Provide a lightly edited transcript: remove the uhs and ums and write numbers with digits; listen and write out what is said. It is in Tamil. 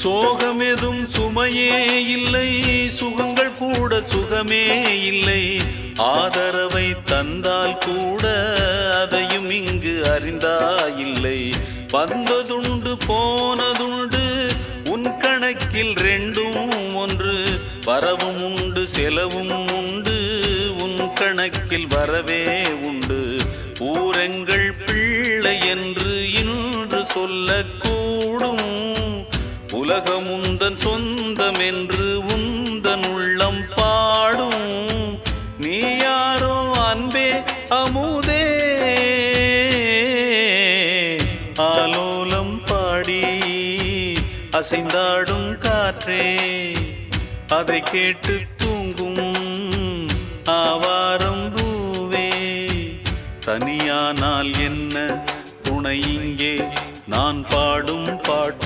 சோகமெதும் சுமையே இல்லை, சுகங்கள் கூட சுகமே இல்லை. ஆதரவை தந்தால் கூட அதையும் இங்கு அறிந்தாயில்லை. வந்ததுண்டு போனதுண்டு உன் கணக்கில் ரெண்டும் ஒன்று. வரவும் உண்டு செலவும் உண்டு, உன் கணக்கில் வரவே உண்டு. ஊரெங்கள் பிள்ளை என்று இன்று சொல்லக்கூடும். உலகம் உந்தன் சொந்தம் என்று உந்தன் உள்ளம் பாடும். நீ யாரோ அன்பே அமுதே, ஆலோலம் பாடி அசைந்தாடும் காற்றே, அதை கேட்டு தூங்கும் ஆவாரம் பூவே. தனியானால் என்ன துணை இங்கே, நான் பாடும் பாட்டு